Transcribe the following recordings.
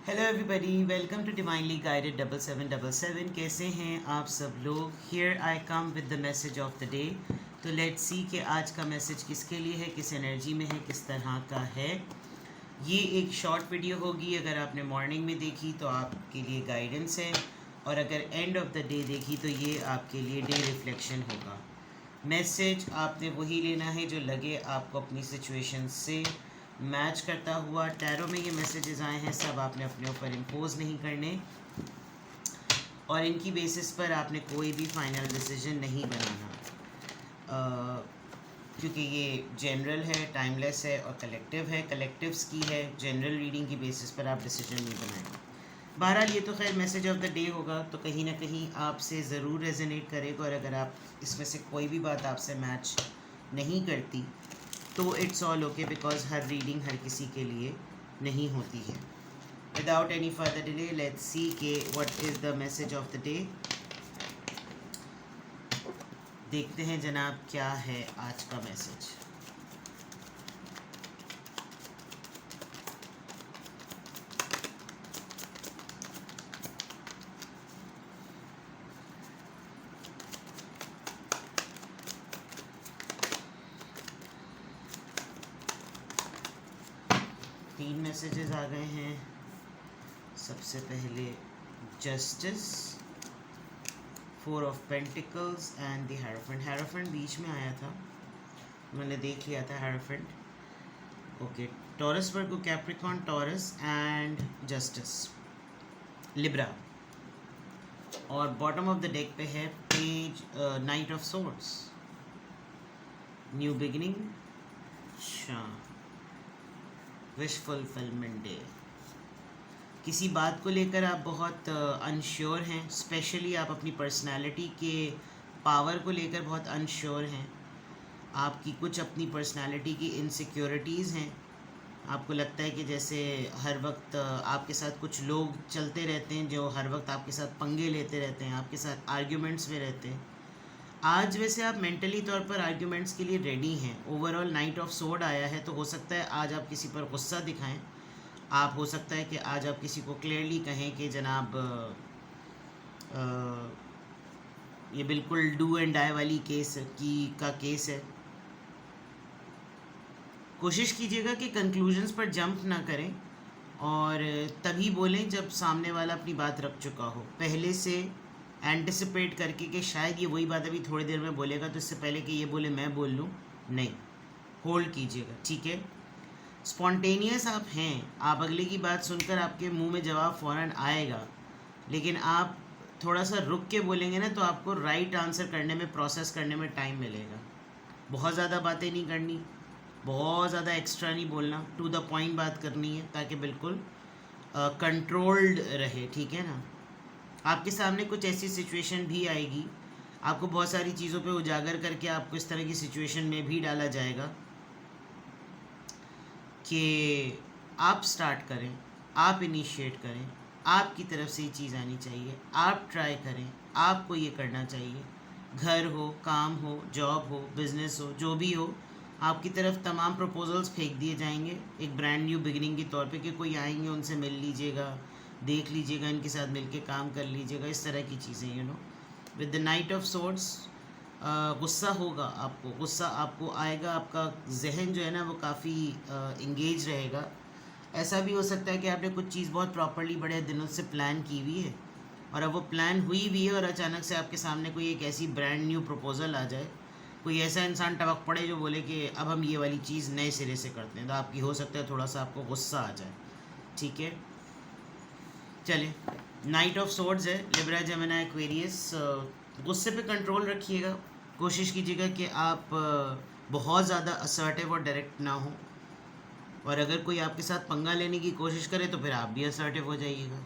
Hello everybody, welcome to divinely guided 7777। कैसे हैं आप सब लोग। Here I come with the message of the day. तो लेट्स सी कि आज का मैसेज किसके लिए है, किस एनर्जी में है, किस तरह का है। ये एक शॉर्ट वीडियो होगी। अगर आपने मॉर्निंग में देखी तो आपके लिए गाइडेंस है, और अगर एंड ऑफ द डे देखी तो ये आपके लिए डे रिफ्लेक्शन होगा। मैसेज आपने वही लेना है जो लगे आपको अपनी सिचुएशन से मैच करता हुआ। टैरो में ये मैसेजेस आए हैं, सब आपने अपने ऊपर इम्पोज नहीं करने, और इनकी बेसिस पर आपने कोई भी फाइनल डिसीजन नहीं बनाना, क्योंकि ये जनरल है, टाइमलेस है और कलेक्टिव है। कलेक्टिव्स की है, जनरल रीडिंग की बेसिस पर आप डिसीजन नहीं बनाएंगे। बहरहाल ये तो खैर मैसेज ऑफ द डे होगा, तो कहीं ना कहीं आपसे ज़रूर रेजोनेट करेगा। और अगर आप इसमें से कोई भी बात आपसे मैच नहीं करती तो इट्स ऑल ओके, बिकॉज हर रीडिंग हर किसी के लिए नहीं होती है। Without any further delay let's see के what is the message of the day. देखते हैं जनाब क्या है आज का मैसेज। तीन मैसेजेस आ गए हैं। सबसे पहले justice, 4 of pentacles and the hierophant. Hierophant बीच में आया था, मैंने देख लिया था hierophant. Okay, Taurus Virgo Capricorn, Taurus and justice, Libra. और बॉटम ऑफ द डेक पे है page knight of swords, new beginning, wish fulfilment day. किसी बात को लेकर आप बहुत अनश्योर हैं, स्पेशली आप अपनी पर्सनालिटी के पावर को लेकर बहुत अनश्योर हैं। आपकी कुछ अपनी पर्सनालिटी की इनसिक्योरिटीज़ हैं। आपको लगता है कि जैसे हर वक्त आपके साथ कुछ लोग चलते रहते हैं जो हर वक्त आपके साथ पंगे लेते रहते हैं, आपके साथ आर्ग्यूमेंट्स में रहते हैं। आज वैसे आप मेंटली तौर पर आर्ग्यूमेंट्स के लिए रेडी हैं। ओवरऑल नाइट ऑफ सोर्ड आया है, तो हो सकता है आज आप किसी पर गुस्सा दिखाएं। आप हो सकता है कि आज आप किसी को क्लियरली कहें कि जनाब ये बिल्कुल डू एंड डाई वाली केस है। कोशिश कीजिएगा कि कंक्लूजन्स पर जंप ना करें, और तभी बोलें जब सामने वाला अपनी बात रख चुका हो। पहले से एंटिसिपेट करके कि शायद ये वही बात अभी थोड़ी देर में बोलेगा, तो इससे पहले कि ये बोले मैं बोल लूँ, नहीं, होल्ड कीजिएगा, ठीक है। स्पॉन्टेनियस आप हैं, आप अगले की बात सुनकर आपके मुंह में जवाब फ़ौरन आएगा, लेकिन आप थोड़ा सा रुक के बोलेंगे ना, तो आपको राइट आंसर करने में, प्रोसेस करने में टाइम मिलेगा। बहुत ज़्यादा बातें नहीं करनी, बहुत ज़्यादा एक्स्ट्रा नहीं बोलना, टू द पॉइंट बात करनी है, ताकि बिल्कुल कंट्रोल्ड रहे, ठीक है ना। आपके सामने कुछ ऐसी सिचुएशन भी आएगी, आपको बहुत सारी चीज़ों पे उजागर करके आपको इस तरह की सिचुएशन में भी डाला जाएगा कि आप स्टार्ट करें, आप इनिशिएट करें, आपकी तरफ से ये चीज़ आनी चाहिए, आप ट्राई करें, आपको ये करना चाहिए। घर हो, काम हो, जॉब हो, बिज़नेस हो, जो भी हो, आपकी तरफ तमाम प्रपोजल्स फेंक दिए जाएंगे एक ब्रांड न्यू बिगिनिंग के तौर पे, कि कोई आएंगे, उनसे मिल लीजिएगा, देख लीजिएगा, इनके साथ मिलके काम कर लीजिएगा, इस तरह की चीज़ें, you know. With the night of swords, गुस्सा होगा आपको, गुस्सा आपको आएगा, आपका जहन जो है ना वो काफ़ी इंगेज रहेगा। ऐसा भी हो सकता है कि आपने कुछ चीज़ बहुत प्रॉपरली बड़े दिनों से प्लान की हुई है, और अब वो प्लान हुई भी है, और अचानक से आपके सामने कोई एक ऐसी ब्रांड न्यू प्रपोज़ल आ जाए, कोई ऐसा इंसान टपक पड़े जो बोले कि अब हम ये वाली चीज़ नए सिरे से करते हैं, तो आपकी हो सकता है थोड़ा सा आपको गुस्सा आ जाए, ठीक है। चलिए, नाइट ऑफ सोर्ड्स है, लिब्रा, जेमिनी, एक्वेरियस। गुस्से पे कंट्रोल रखिएगा, कोशिश कीजिएगा कि आप बहुत ज़्यादा असर्टिव और डायरेक्ट ना हो, और अगर कोई आपके साथ पंगा लेने की कोशिश करे तो फिर आप भी असर्टिव हो जाइएगा।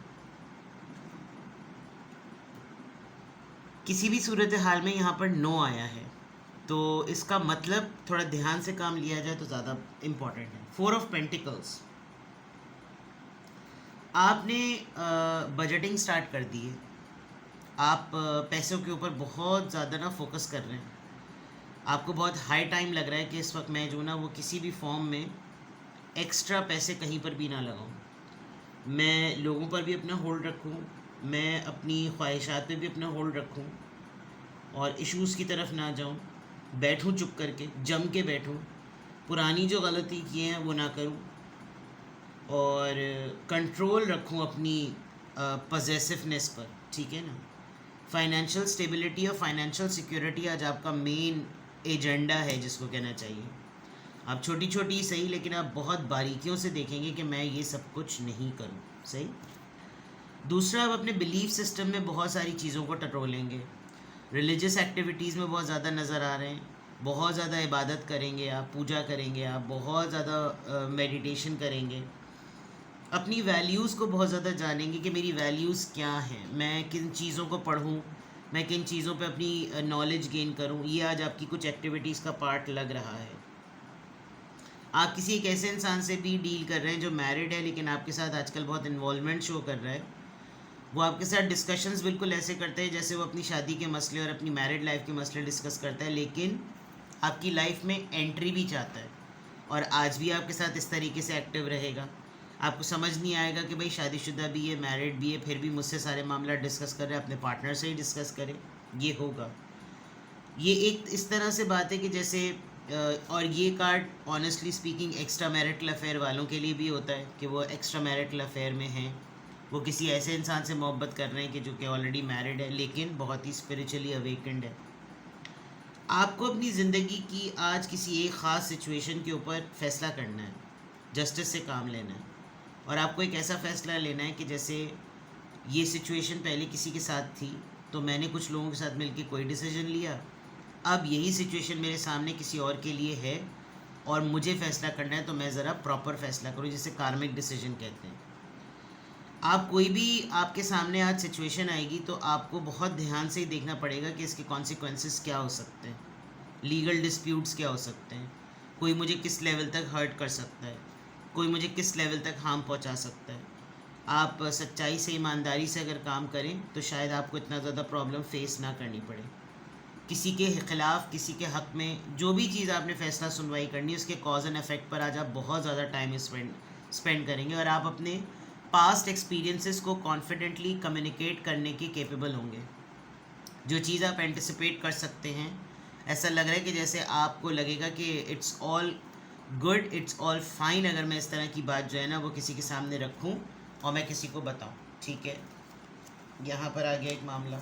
किसी भी सूरत हाल में यहाँ पर नो आया है, तो इसका मतलब थोड़ा ध्यान से काम लिया जाए तो ज़्यादा इम्पॉर्टेंट है। 4 ऑफ पेंटिकल्स, आपने बजटिंग स्टार्ट कर दी है, आप पैसों के ऊपर बहुत ज़्यादा ना फोकस कर रहे हैं। आपको बहुत हाई टाइम लग रहा है कि इस वक्त मैं जो ना वो किसी भी फॉर्म में एक्स्ट्रा पैसे कहीं पर भी ना लगाऊं। मैं लोगों पर भी अपना होल्ड रखूं, मैं अपनी ख्वाहिशात पे भी अपना होल्ड रखूं और इश्यूज़ की तरफ ना जाऊं, बैठूं चुप करके, जम के बैठूं, पुरानी जो गलती किए हैं वो ना करूं और कंट्रोल रखूं अपनी पजेसिवनेस पर, ठीक है ना। फाइनेंशियल स्टेबिलिटी और फाइनेंशियल सिक्योरिटी आज आपका मेन एजेंडा है, जिसको कहना चाहिए। आप छोटी छोटी सही, लेकिन आप बहुत बारीकियों से देखेंगे कि मैं ये सब कुछ नहीं करूं, सही। दूसरा, आप अपने बिलीफ सिस्टम में बहुत सारी चीज़ों को टटोलेंगे। रिलीजियस एक्टिविटीज़ में बहुत ज़्यादा नज़र आ रहे हैं, बहुत ज़्यादा इबादत करेंगे आप, पूजा करेंगे आप, बहुत ज़्यादा मेडिटेशन करेंगे, अपनी वैल्यूज़ को बहुत ज़्यादा जानेंगे कि मेरी वैल्यूज़ क्या हैं, मैं किन चीज़ों को पढ़ूं, मैं किन चीज़ों पे अपनी नॉलेज गेन करूं। ये आज आपकी कुछ एक्टिविटीज़ का पार्ट लग रहा है। आप किसी एक ऐसे इंसान से भी डील कर रहे हैं जो मैरिड है, लेकिन आपके साथ आजकल बहुत इन्वॉल्वमेंट शो कर रहा है। वो आपके साथ डिस्कशंस बिल्कुल ऐसे करते हैं जैसे वो अपनी शादी के मसले और अपनी मैरिड लाइफ के मसले डिस्कस करता है, लेकिन आपकी लाइफ में एंट्री भी चाहता है और आज भी आपके साथ इस तरीके से एक्टिव रहेगा। आपको समझ नहीं आएगा कि भाई शादीशुदा भी है, मैरिड भी है, फिर भी मुझसे सारे मामला डिस्कस कर रहे हैं, अपने पार्टनर से ही डिस्कस करें, ये होगा। ये एक इस तरह से बात है कि जैसे और ये card honestly speaking extra marital affair वालों के लिए भी होता है कि वो एक्स्ट्रा मैरिटल अफेयर में हैं, वो किसी ऐसे इंसान से मोहब्बत कर रहे हैं कि जो कि ऑलरेडी मैरिड है लेकिन बहुत ही स्पिरिचुअली अवेकेंड है। आपको अपनी ज़िंदगी की आज किसी एक ख़ास सिचुएशन के ऊपर फ़ैसला करना है, जस्टिस से काम लेना है और आपको एक ऐसा फ़ैसला लेना है कि जैसे ये सिचुएशन पहले किसी के साथ थी तो मैंने कुछ लोगों के साथ मिलकर कोई डिसीजन लिया, अब यही सिचुएशन मेरे सामने किसी और के लिए है और मुझे फ़ैसला करना है, तो मैं ज़रा प्रॉपर फ़ैसला करूँ, जिसे कार्मिक डिसीजन कहते हैं। आप कोई भी आपके सामने आज सिचुएशन आएगी तो आपको बहुत ध्यान से ही देखना पड़ेगा कि इसके कॉन्सिक्वेंसेस क्या हो सकते हैं, लीगल डिस्प्यूट्स क्या हो सकते हैं, कोई मुझे किस लेवल तक हर्ट कर सकता है, कोई मुझे किस लेवल तक हार्म पहुंचा सकता है। आप सच्चाई से, ईमानदारी से अगर काम करें तो शायद आपको इतना ज़्यादा प्रॉब्लम फेस ना करनी पड़े। किसी के ख़िलाफ़, किसी के हक़ में जो भी चीज़ आपने फ़ैसला सुनवाई करनी है, उसके कॉज एंड इफ़ेक्ट पर आज आप बहुत ज़्यादा टाइम स्पेंड करेंगे और आप अपने पास्ट एक्सपीरियंसेस को कॉन्फिडेंटली कम्युनिकेट करने के केपेबल होंगे। जो चीज़ आप एंटिसिपेट कर सकते हैं, ऐसा लग रहा है कि जैसे आपको लगेगा कि it's all good, it's all fine, अगर मैं इस तरह की बात जो है ना वो किसी के सामने रखूं और मैं किसी को बताऊं, ठीक है। यहाँ पर आ गया एक मामला।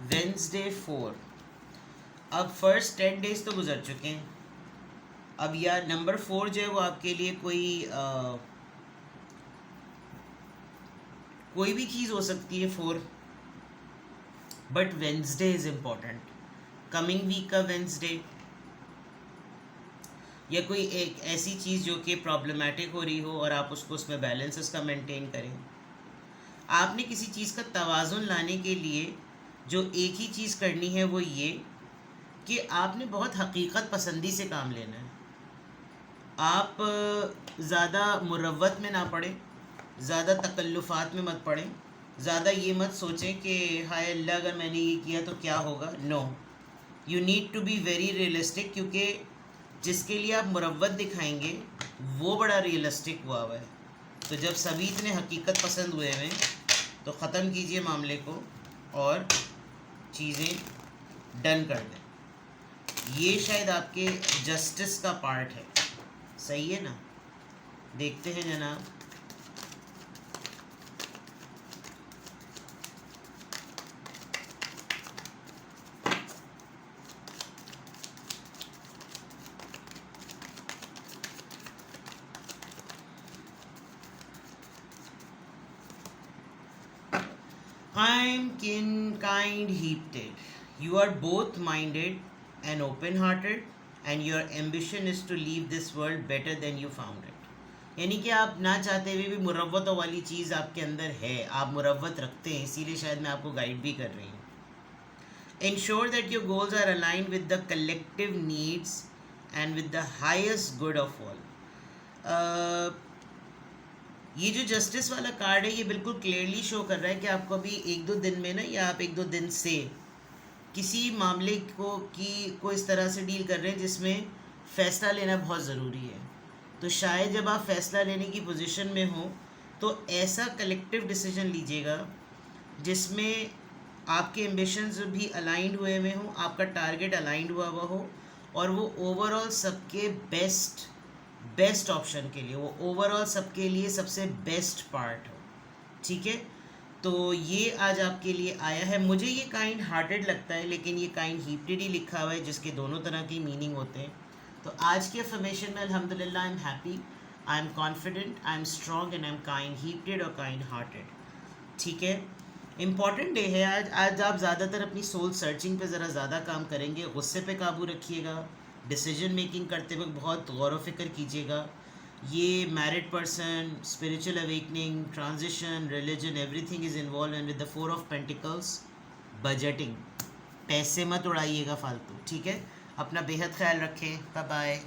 वेंसडे 4, अब फर्स्ट 10 डेज तो गुजर चुके हैं। अब यार नंबर 4 जो है वो आपके लिए कोई भी चीज़ हो सकती है 4, but Wednesday is important. Coming week का वेंसडे या कोई एक ऐसी चीज़ जो कि प्रॉब्लमेटिक हो रही हो और आप उसको उसमें बैलेंस का मेंटेन करें। आपने किसी चीज़ का तवाज़ुन लाने के लिए जो एक ही चीज़ करनी है वो ये कि आपने बहुत हकीकत पसंदी से काम लेना है। आप ज़्यादा मुरव्वत में ना पड़े, ज़्यादा तकल्लुफ़ात में मत पड़ें, ज़्यादा ये मत सोचें कि हाय अल्लाह अगर मैंने ये किया तो क्या होगा। No, you need to be very realistic, क्योंकि जिसके लिए आप मुरव्वत दिखाएंगे वो बड़ा रियलिस्टिक हुआ है। तो जब सभी इतने हकीकत पसंद हुए हैं तो ख़त्म कीजिए मामले को और चीज़ें डन कर दें। ये शायद आपके जस्टिस का पार्ट है, सही है ना। देखते हैं जनाब। kind heated. You are both minded and open hearted, and your ambition is to leave this world better than you found it. यानी कि आप ना चाहते हुए भी मुरव्वतों वाली चीज़ आपके अंदर है, आप मुरव्वत रखते हैं, इसीलिए शायद मैं आपको गाइड भी कर रही हूँ. Ensure that your goals are aligned with the collective needs and with the highest good of all. ये जो जस्टिस वाला कार्ड है ये बिल्कुल क्लियरली शो कर रहा है कि आपको अभी एक दो दिन में ना, या आप एक दो दिन से किसी मामले को इस तरह से डील कर रहे हैं जिसमें फ़ैसला लेना बहुत ज़रूरी है. तो शायद जब आप फ़ैसला लेने की पोजीशन में हो तो ऐसा कलेक्टिव डिसीजन लीजिएगा जिसमें आपके एम्बिशंस भी अलाइंड हुए हुए हों, आपका टारगेट अलाइंड हुआ हो, और वो ओवरऑल सबके बेस्ट ऑप्शन के लिए, वो ओवरऑल सबके लिए सबसे बेस्ट पार्ट हो. ठीक है, तो ये आज आपके लिए आया है. मुझे ये काइंड हार्टेड लगता है, लेकिन ये काइंड हीप्टेड ही लिखा हुआ है, जिसके दोनों तरह की मीनिंग होते हैं. तो आज के अफर्मेशन में अल्हम्दुलिल्लाह I am happy, I am confident, I am strong and I am kind hearted और काइंड हार्टेड. ठीक है, इम्पॉर्टेंट डे है आज. आज आप ज़्यादातर अपनी सोल सर्चिंग पे ज़रा ज़्यादा काम करेंगे. गुस्से पे काबू रखिएगा. डिसीजन मेकिंग करते वक्त बहुत गौर व फिक्र कीजिएगा. ये married person, spiritual awakening, transition, religion, everything is involve in with the 4 of pentacles. Budgeting, पैसे मत उड़ाइएगा फालतू. ठीक है, अपना बेहद ख्याल रखें. Bye bye.